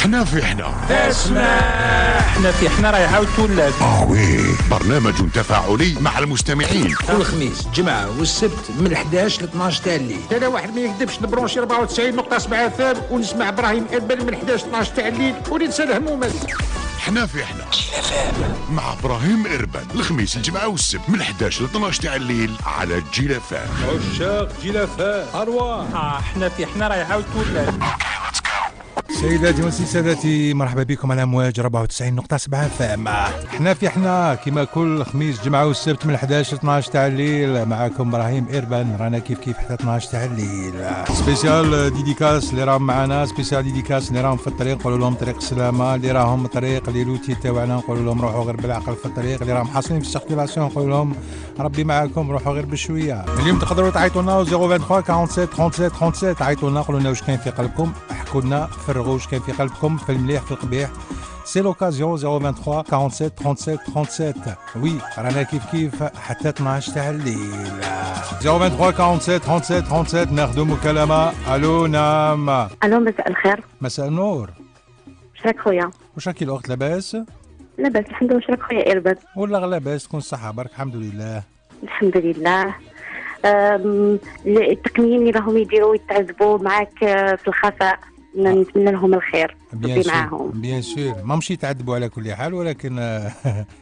حنا في حنا. اسمع، حنا في حنا راه يعاود تولد. وي، برنامج تفاعلي مع المستمعين. كل خميس جمعة والسبت من 11 ل 12 تاع الليل. انا واحد ما يكذبش، نبرونشي 94.7 FM ونسمع ابراهيم اربل من 11 ل 12 تاع الليل وننسى الهمومات. حنا في حنا مع ابراهيم اربل الخميس الجمعة والسبت من 11 ل 12 تاع الليل على جيل فام. عشاق جيل فام ارواح. حنا في حنا راه يعاود تولد. سيداتي وسادتي، مرحبا بكم على امواج 94.7 فام. حنا في حنا كما كل خميس جمعه والسبت من 11 ل 12 تاع الليل. معاكم ابراهيم اربان، رانا كيف حتى 12 تاع الليل. سبيسيال ديديكاس اللي راهم معنا، سبيسيال ديديكاس اللي راهم في الطريق نقولوا لهم طريق السلامه، اللي راهم الطريق اللي لوتي تاعنا نقولوا لهم روحوا غير بالعقل في الطريق، اللي راهم حاصلين في السيركيلاسيون نقولوا لهم ربي معاكم روحوا غير بشويه. اليوم تقدروا تعيطوا لنا 023 47 37 37، عيطوا لنا قولوا لنا واش كاين في قلبكم، احكوا لنا فرغوا واش كاين في قلبكم في المليح في القبيح. سي لوكازيون 023 47 37 37. وي رانا كيف حتى 12 تاع الليل. 023 47 37 37 ناخذوا مكالمه. الو نعم. الو مساء الخير. مساء النور. شراك خويا؟ واش راكي الاخت لاباس؟ لاباس الحمد لله. شراك خويا اربد؟ والله لاباس تكون الصحه برك الحمد لله. الحمد لله. التقنيين اللي راهم يديروا يتعذبوا معاك في الخفاء نتمنى لهم الخير. ربي معاهم. بيان سور ما مشي تعذبوا على كل حال، ولكن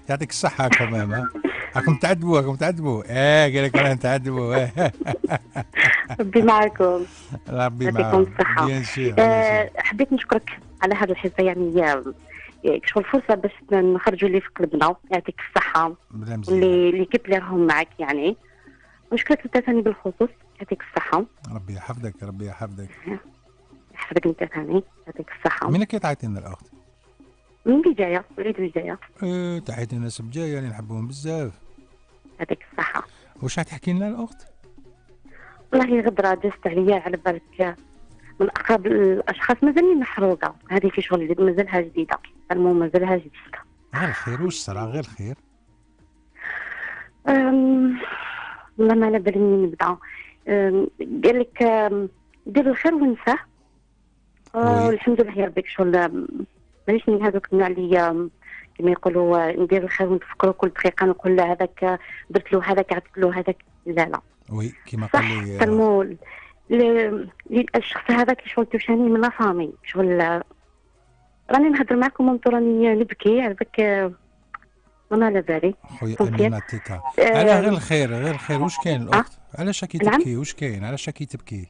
يعطيك الصحه كمان. راكم تعذبوا قال لك انا نتعذبوا. ربي معاكم. ربي يعطيكم الصحه. بيان سور. حبيت نشكرك على هذه الحصه، يعني كشف الفرصه باش نخرجوا اللي في قلبنا. يعطيك الصحه اللي كيف اللي راهم معك يعني. ونشكرك انت ثاني بالخصوص، يعطيك الصحه. ربي يحفظك يحفظك انت ثاني، يعطيك الصحه. منك تعيطي لنا الاخت؟ من بجايه وليد بجايه. تحياتي الناس بجايه اللي نحبهم بزاف. يعطيك الصحه. واش تحكي لنا الاخت؟ والله غدره جات عليا على بالك من اقرب الاشخاص، مازالني محروقه. هذه في شغل مازالها جديده، المهم مازالها جديده. غير خير. واش صرا غير خير؟ والله ما على بالي منين نبدا. قال لك دير الخير ونساه. والحمد لله يا ربي شغل مانيش من هذوك النوع اللي كما يقولوا ندير الخير ونتفكروا كل دقيقه نقول له هذاك درت له هذاك عطيت له هذاك. لا وي كما قال لي سلموا الشخص هذاك شغل توشاني من لافامي. شغل راني نهضر معكم وانتو راني نبكي على ذاك ما على بالي. خويا اميناتيكا على غير الخير واش كاين الاخت؟ علاش راكي تبكي؟ واش كاين؟ علاش راكي تبكي؟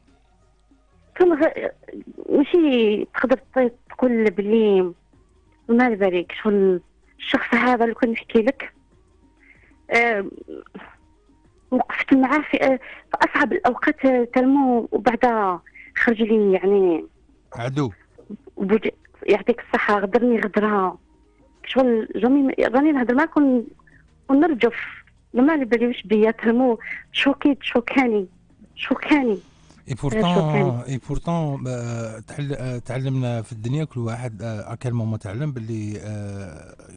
ماشي تقدر تقول بلي ما على بالك شغل الشخص هذا اللي كنت نحكي لك وقفت معاه في اصعب الاوقات تلمو، وبعدها خرج لي يعني عدو. يعطيك الصحه. غدرني غدره شغل جامي راني نهضر معاكم ونرجف ما على بالي واش بيا. تلمو شوكاني. اي بورتون تعلمنا في الدنيا كل واحد اكل ما تعلم باللي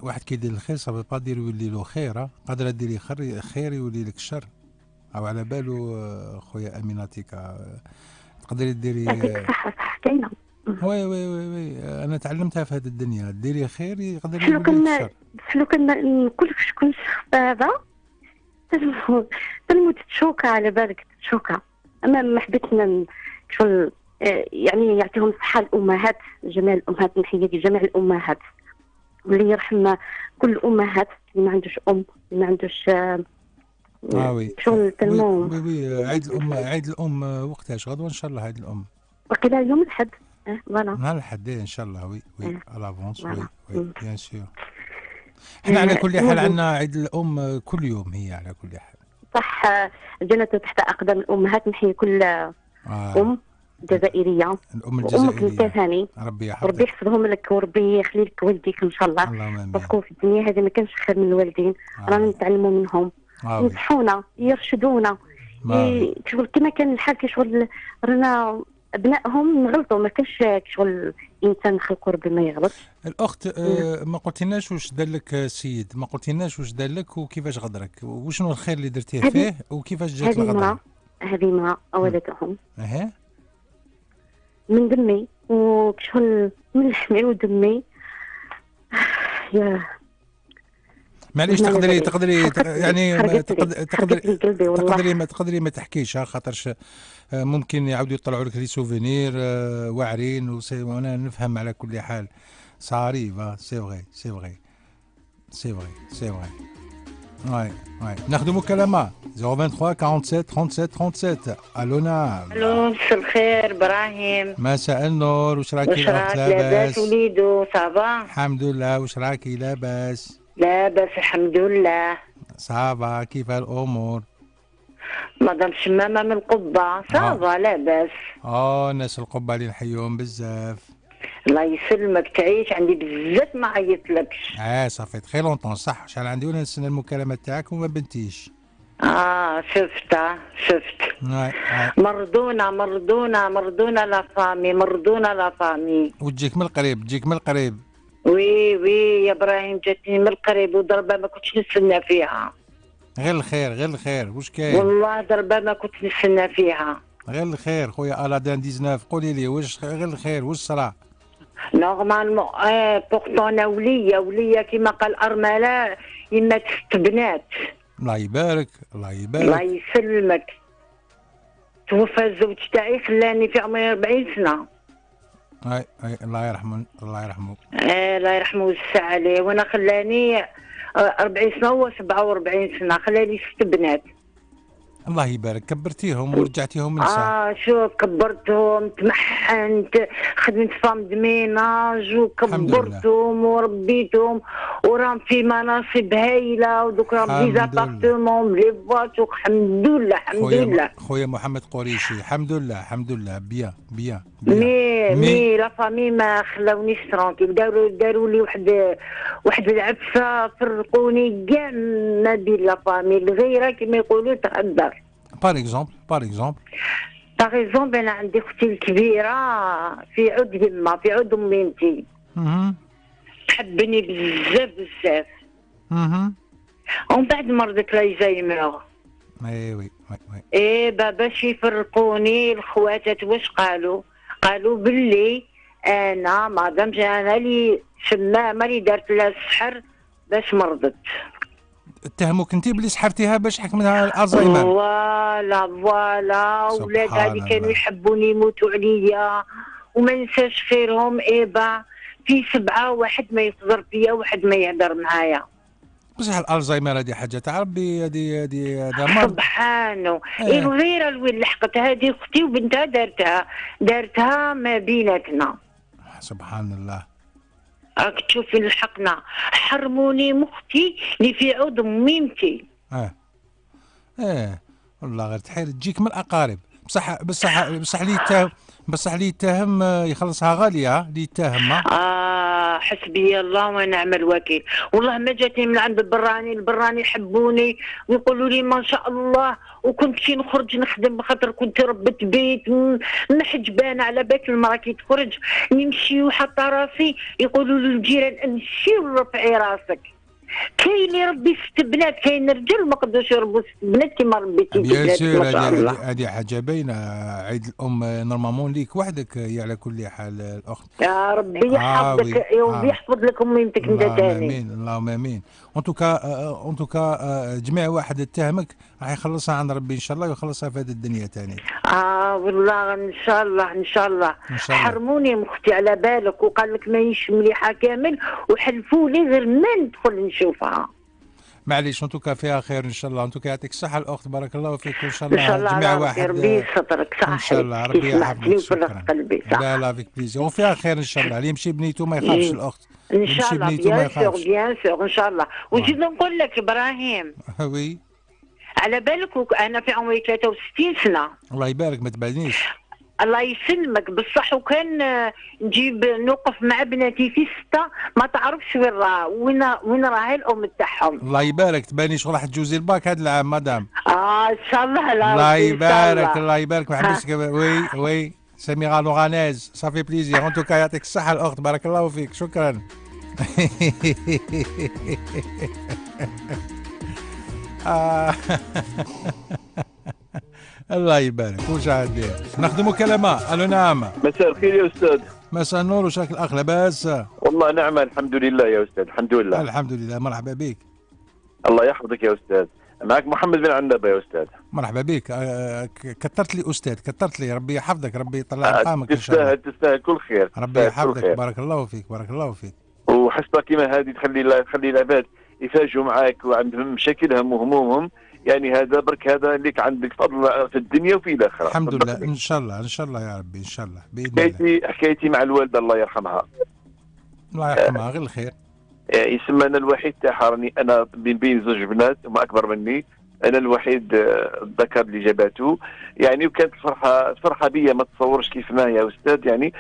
واحد كيدير الخير صافي با دير يولي له خير، قادر ديري خير يولي لك الشر. او على بالو خويا اميناتيكا تقدري ديري. صح كاينه. وي انا تعلمتها في هذه الدنيا، ديري خير يقدر يولي لك الشر. لو كان نقول لك شكون الشخص هذا تلمو تتشوكا على بالك تتشوكا. اما ما حبيت شغل يعني يعطيهم الصحه الامهات، جميع الامهات، نحيي جميع الامهات واللي يرحم كل الامهات اللي ما عندوش ام، اللي ما عندوش وي شغل تلمو. وي عيد الام وقتاش؟ غدوه ان شاء الله عيد الام. وقيلا يوم الأحد. فوالا نهار الأحد ان شاء الله. وي الافونس. وي بيان سور. احنا على كل حال عندنا عيد الام كل يوم، هي على كل حال صح. الجنة تحت أقدام الأمهات. نحيي كل أم جزائرية، الأم الجزائرية، وأمك أنت ثاني. ربي يحفظك، وربي يحفظهم لك، وربي يخلي لك والديك إن شاء الله. باسكو في الدنيا هذه ما كانش خير من الوالدين. رانا نتعلموا منهم، ينصحونا يرشدونا. شغل كما كان الحال كشغل رانا ابنائهم نغلطوا، ما كانش شغل انسان خلقه ربي ما يغلط. الاخت ما قلتيناش واش دار لك السيد، ما قلتيناش واش دار لك وكيفاش غدرك، وشنو الخير اللي درتيه فيه وكيفاش جات الغدره. هذه امراه ولدهم اها من دمي وكشغل من لحمي ودمي. يا معليش ما تقدري ندري. تقدري يعني خرجت لي قلبي والله. تقدري ما تحكيش خاطرش ممكن يعاودوا يطلعوا لك لي سوفينير واعرين وانا نفهم على كل حال صاري سي فغي سي فغي سي فغي سي فغي واي ناخذ مكالمة 023 47 37 37. الو نعم. الو مساء الخير ابراهيم. مساء النور، واش راكي واش الاخت؟ راك لاباس لاباس وليدو صافا؟ الحمد لله. واش راكي لاباس؟ لاباس الحمد لله. صافا كيف الامور؟ مدام شمامة من القبة صافا لاباس. ناس القبة اللي نحيوهم بزاف. الله يسلمك تعيش، عندي بزاف ما عيطلكش. صافي تخي لونطون صح، شحال عندي وانا نستنى المكالمة تاعك وما بنتيش. شفت. مردونة لا فامي. وتجيك من القريب. وي يا ابراهيم، جاتني من القريب وضربة ما كنتش نستنى فيها. غير الخير واش كاين؟ والله ضربة ما كنت نستنى فيها. غير الخير خويا ألادان 19، قولي لي واش غير الخير واش صرا؟ نورمالمون بورتون ولية كما قال أرملة يما تست بنات. الله يبارك. الله يسلمك. توفى الزوج تاعي خلاني في عمري 40 سنة. الله يرحمه. الله يرحمه ويوسع عليه، وانا خلاني 40 سنة و 47 سنة، خلاني 6 بنات. الله يبارك. كبرتيهم ورجعتيهم من ساعة. شوف كبرتهم، تمحنت، خدمت فام دميناج وكبرتهم وربيتهم وراهم في مناصب هايلة ودوك راهم دي زابارتمون لي فواتور. الحمد لله. خويا محمد قريشي الحمد لله بيان. مي لا فامي ما خلاونيش ترونكيل، داروا لي واحد العفسة، فرقوني كاع ما بين لا فامي الغيرة كما يقولوا تهدر. باغ اكزومبل انا عندي اختي الكبيره في عود يما، في عود امي انتي، تحبني بزاف. ومن بعد مرضت الزهايمر. وي باش يفرقوني الخواتات واش قالوا باللي انا مادام انا لي شمامه اللي دارت لها السحر باش مرضت. اتهموك انت بلي سحرتيها باش حكمتها الالزهايمر. فوالا ولادها اللي كانوا يحبوني يموتوا عليا، وما ننساش خيرهم في 7 واحد ما يصدر فيا، واحد ما يهدر معايا. بصح الالزهايمر هذه حاجه تاع ربي، هذه مرض سبحانه. الغيره اللي لحقت هذه اختي وبنتها دارتها ما بيناتنا. سبحان الله. راك تشوفي لحقنا، حرموني مختي اللي في عود ميمتي. والله غير تحير تجيك من الاقارب. بصح اللي يتهم يخلصها غاليه اللي يتهم. حسبي الله ونعم الوكيل. والله ما جاتني من عند البراني يحبوني ويقولوا لي ما شاء الله، وكنت كي نخرج نخدم بخاطر كنت ربت بيت محجبانه على بالك المراه كي تخرج نمشي وحاطه راسي، يقولوا للجيران امشي ورفعي راسك. كاين اللي يربي 6 بنات، كاين رجال ما قدوش يربوا 6 بنات كيما ربيتي بنات ما شاء الله. هذه حاجه باينه. عيد الام نورمالمون ليك وحدك على كل حال الاخت. يا ربي يحفظك ويحفظ لك اميمتك انت ثاني. اللهم امين. ان توكا جميع واحد اتهمك راح يخلصها عند ربي ان شاء الله، ويخلصها في هذه الدنيا ثاني. والله ان شاء الله. حرموني من اختي على بالك، وقال لك ماهيش مليحه كامل، وحلفوا لي غير ما ندخل نشوفها. معليش ان توكا فيها خير ان شاء الله. ان توكا يعطيك الصحه الاخت، بارك الله فيك. ان شاء الله جميع واحد ربي يسترك. صح ان شاء الله ربي يحفظك. قلبي صح. لا فيك بليزير وفيها خير ان شاء الله. اللي يمشي بنيته ما يخافش الاخت. ان شاء الله بيان سور ان شاء الله. وزيد نقول لك ابراهيم. وي على بالك انا في عمري 63 سنه. الله يبارك ما تبعدنيش. الله يسلمك بصح، وكان نجيب نوقف مع بناتي في 6 ما تعرفش وين راهي الام تاعهم. الله يبارك. تباني شغل راح تجوزي الباك هذا العام مدام. ان شاء الله. الله يبارك. الله يبارك ما حبسك. وي سميرة لوغانيز صافي بليزير. ان توكا يعطيك الصحه الاخت، بارك الله فيك. شكرا. الله يبارك. واش عاد ناخذ مكالمه. الو نعم. مساء الخير يا استاذ. مساء النور، وشاك الاخ لاباس؟ والله نعمة الحمد لله يا أستاذ، الحمد لله. الحمد لله، مرحبا بك. الله يحفظك يا أستاذ. معك محمد بن عنابة يا أستاذ. مرحبا بك. كثرت لي استاذ، كثرت لي. ربي يحفظك، ربي يطلع ارقامك ان شاء الله. تستاهل كل خير. ربي يحفظك، بارك الله فيك، بارك الله فيك. وحسبة كيما هذه تخلي العباد يفاجئوا معاك وعندهم مشاكلهم وهمومهم، يعني هذا برك هذا لك عندك فضل في الدنيا وفي الاخره. الحمد لله، ان شاء الله ان شاء الله يا ربي، ان شاء الله باذن الله. حكايتي مع الوالده الله يرحمها. الله يرحمها، غير الخير. يسمى انا الوحيد تاعها، راني انا بين زوج بنات هما اكبر مني، انا الوحيد الذكر اللي جابته يعني. وكانت فرحه بيا ما تصورش كيف ما يا استاذ يعني.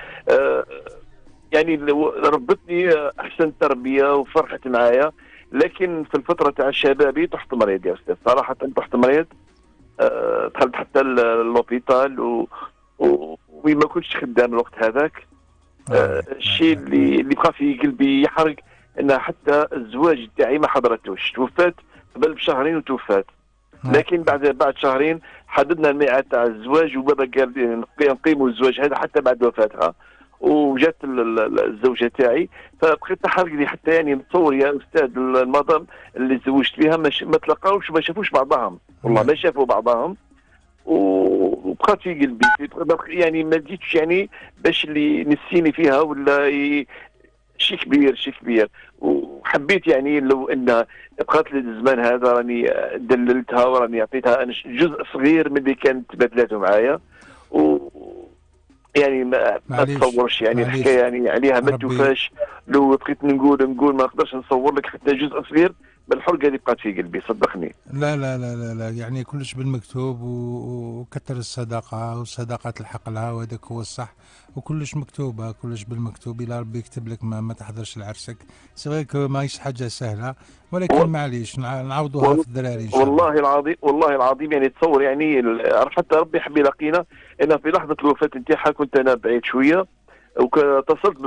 يعني ربتني احسن تربيه وفرحت معايا. لكن في الفتره تاع شبابي طحت مريض يا استاذ، صراحه طحت مريض. دخلت حتى لوبيتال وما كنتش خدام الوقت هذاك. الشيء اللي بقى في قلبي يحرق ان حتى الزواج تاعي ما حضرتوش، توفات قبل بشهرين وتوفات. لكن بعد شهرين حددنا الميعاد تاع الزواج، وبابا قال نقيموا الزواج هذا حتى بعد وفاتها. وجات الزوجه تاعي، فبقيت نحرق لي حتى يعني نتصور يا استاذ المدام اللي تزوجت بها ما تلاقاوش، ما شافوش بعضهم، والله ما شافوا بعضهم. وبقات في قلبي يعني ما جيتش يعني باش اللي نسيني فيها ولا شيء كبير. وحبيت يعني لو ان بقات لي الزمان هذا راني دللتها وراني عطيتها جزء صغير من اللي كانت تبادلته معايا. يعني ما تصورش يعني الحكايه يعني عليها ما توفاش. لو بقيت نقول ما نقدرش نصور لك حتى جزء صغير من الحرقه اللي بقات في قلبي، صدقني. لا لا لا لا, لا. يعني كلش بالمكتوب، وكثر الصداقه، والصداقه تلحق لها، وهذاك هو الصح. وكلش مكتوبه، كلش بالمكتوب. الى ربي يكتب لك ما تحضرش لعرسك. صغيرك ماهيش حاجه سهله، ولكن معليش نعوضوها في الدراري ان شاء الله. والله العظيم يعني تصور يعني حتى ربي حب يلاقينا. انا في لحظه الوفاه نتاعها كنت انا بعيد شويه، واتصلت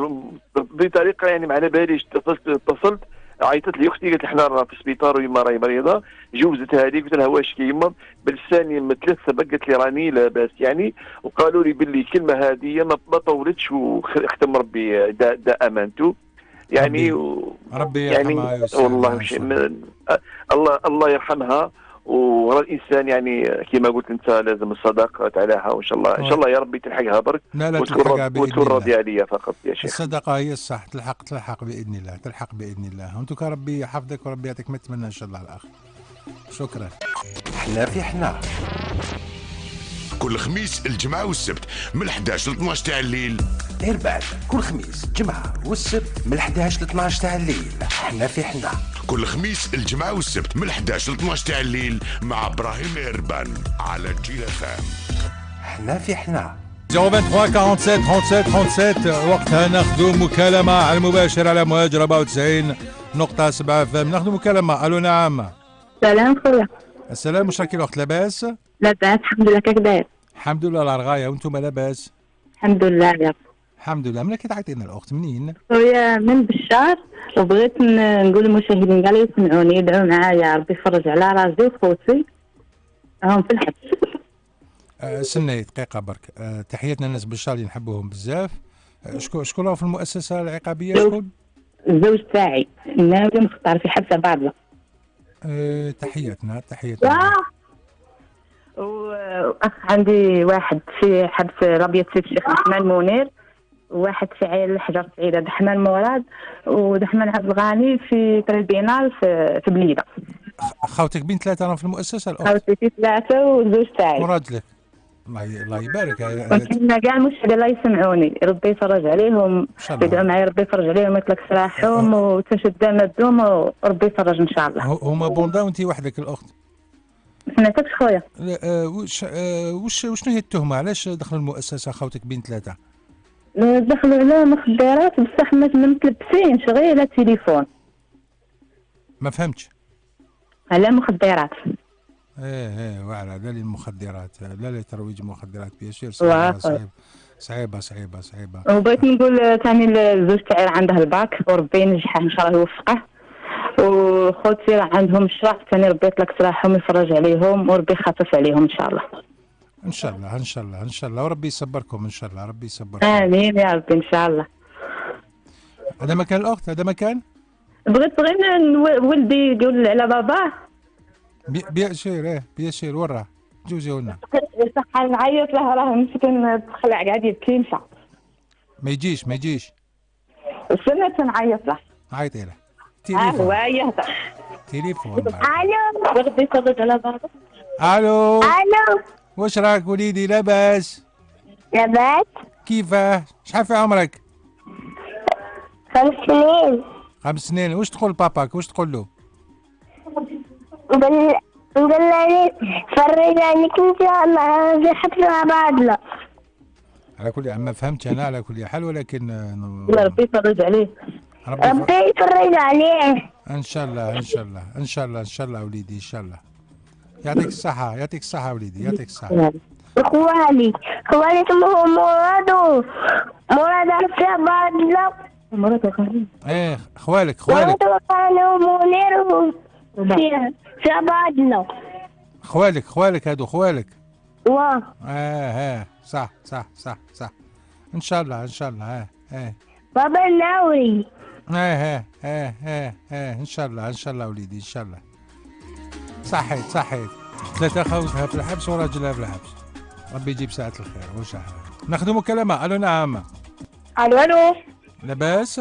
بطريقه يعني ما على باليش. اتصلت عيطت لي اختي، قالت لي احنا رانا في السبيطار ويما راهي مريضه، جوزتها هذه. قلت لها واش كي يما؟ بالثانيه من 3 سبق قالت لي راني لاباس يعني. وقالوا لي باللي الكلمه هذه ما طولتش وختم ربي دا امانته يعني. ربي يرحمها يعني والله الله يرحمها. ورا الانسان يعني كما قلت انت لازم الصداقه تعلاها، وان شاء الله يا ربي تلحقها برك. لا وتكون راضي عليا فقط يا شيخ. الصداقه هي الصح، تلحق باذن الله، تلحق باذن الله. وانتم ربي يحفظك وربي يعطيك ما تتمنى ان شاء الله الاخ. شكرا. احنا في حنا كل خميس الجمعة والسبت من 11 ل 12 تاع الليل. إرباد كل خميس الجمعة والسبت من 11 ل 12 تاع الليل. احنا في حنا كل خميس الجمعة والسبت من 11 ل 12 تاع الليل مع ابراهيم إربان على جيل FM. احنا في حنا 023 47 37 37. وقتها ناخذ مكالمة على المباشر على موج 94.7 FM. ناخذ مكالمة. الو نعم. سلام خويا. السلام، واش راكي الوقت لاباس؟ لاباس الحمد لله، كيف داير؟ الحمد لله على رغاية. وانتم لاباس؟ الحمد لله يا رب. الحمد لله. ملي كتعيطينا الاخت منين؟ خويا من بشار، وبغيت نقول للمشاهدين كاع اللي يسمعوني يدعوا معايا ربي يفرج على راسي وخوتي هم في الحبس. سني دقيقة برك. تحياتنا الناس بشار اللي نحبوهم بزاف. شكون راهو في المؤسسة العقابية؟ شكون؟ الزوج تاعي ناوي مختار في حبس بعضنا. تحياتنا. واخ عندي واحد في حبس ربية سيف الشيخ دحمان منير، وواحد في عين الحجر سعيدة دحمان مراد، ودحمان عبد الغني في تريبينال في بليده. خوتك بين 3 راهم في المؤسسة الأخت؟ خوتي في 3 والزوج تاعي. وراجلك الله يبارك. ونتمنى كاع المشاهدين الله يسمعوني ربي يفرج عليهم، يدعوا معايا ربي يفرج عليهم ويطلق سراحهم وتشد مدهم وربي يفرج ان شاء الله. هما بوندا وانت وحدك الاخت؟ ما سمعتكش خويا. وشنو هي التهمه؟ علاش دخلوا المؤسسه خوتك بين 3؟ دخلوا على مخدرات بصح ما متلبسينش، غير على التليفون. ما فهمتش. على مخدرات. ايه واعره. لا للمخدرات، لا لترويج المخدرات بيسير. صعيبه. وبغيت نقول ثاني الزوج تاعي عنده الباك وربي ينجحه ان شاء الله يوفقه، وخوتي عندهم الشرع ثاني ربي يطلق سراحهم ويفرج عليهم وربي يخفف عليهم ان شاء الله. ان شاء الله ان شاء الله ان شاء الله، وربي يصبركم ان شاء الله، ربي يصبركم. امين يا ربي ان شاء الله. هذا مكان الاخت، هذا مكان بغيت غير ولدي يقول على باباه. بيأشير بيأشير ورا جوزي لنا. صح نعيط له، راه مسكين تخلع قاعد يبكي مشى. ما يجيش ما يجيش. سنة نعيط له. عيطي له. هو يهدر. تليفون. الو بغيت يصدق على بابا. الو الو واش راك وليدي؟ لاباس؟ لاباس. كيفاه؟ شحال في عمرك؟ 5 سنين. 5 سنين. واش تقول باباك؟ واش تقول له؟ قال لي فرج عنك ان شاء الله في حفله مع بعضنا. على كل حال ما فهمتش انا على كل حال، ولكن ربي يفرج عليه. ربي يفرج عليه. ان شاء الله ان شاء الله ان شاء الله ان شاء الله وليدي ان شاء الله. يعطيك الصحة يعطيك الصحة وليدي يعطيك الصحة. خوالي اسمه مراد في بعضنا. ايه خوالك مراد كانوا منير في بعضنا. خوالك هادو خوالك. واه صح ان شاء الله ان شاء الله. بابا الناوري. ان شاء الله وليدي ان شاء الله. صحيت 3 خوتها في الحبس وراجلها في الحبس. ربي يجيب ساعة الخير وش ناخذ مكالمة. الو نعم. الو لاباس؟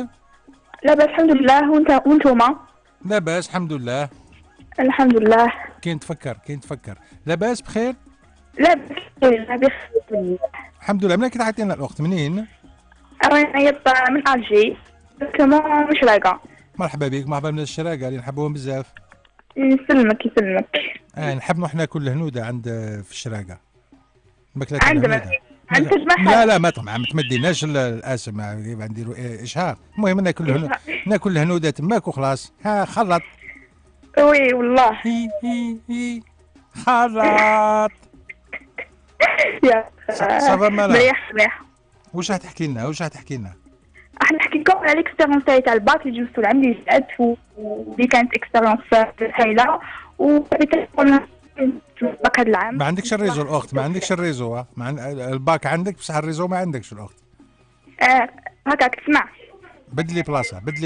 لاباس الحمد لله. وانتوما؟ لاباس الحمد لله. الحمد لله. كاين تفكر لاباس بخير؟ لاباس بخير الحمد لله. منين كتعيطينا الاخت؟ منين؟ راني نعيط من الجي كما مش راقه. مرحبا بك، مرحبا من الشراقة اللي نحبوهم بزاف. يسلمك. نحب نحن كل الهنودة عند في الشراقة. عندنا تجمع حاجة. لا ما تمديناش الاسم نديروا اشهار. المهم ناكل الهنودة تماك وخلاص. خلط. وي والله. خلط. يا صافا مالا. مليح. واش تحكي لنا؟ راح نحكي لكم على الاكسبيريونس تاع الباك اللي جوزتو العام اللي فات، ودي كانت اكسبيريونس هايله، وبالتالي الباك هذا العام. ما عندكش الريزو الاخت، ما عندكش الريزو. الباك عندك بصح الريزو ما عندكش الاخت. هكاك تسمع. بدلي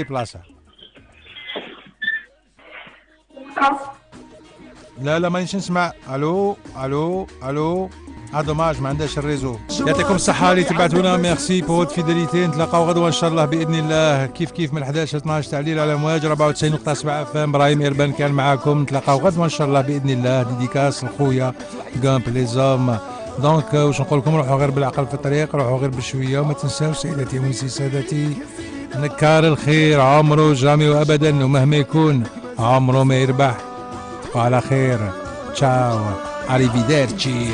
بلاصه. لا مانيش نسمع. الو دوماج ما عندهاش الريزو. يعطيكم الصحة اللي تبعتونا. ميرسي بور فيداليتي. نتلاقاو غدوة ان شاء الله باذن الله كيف من 11 ل 12 تاع الليل على مواج 94.7 اف ام. ابراهيم إربان كان معاكم. نتلاقاو غدوة ان شاء الله باذن الله. ديديكاس لخويا كامب لي زوم. دونك واش نقول لكم؟ روحوا غير بالعقل في الطريق، روحوا غير بشوية، وما تنساوش سيداتي ونسي سادتي، نكار الخير عمره جامي وابدا، ومهما يكون عمره ما يربح. وعلى خير. تشاو. اريفيديرتشي.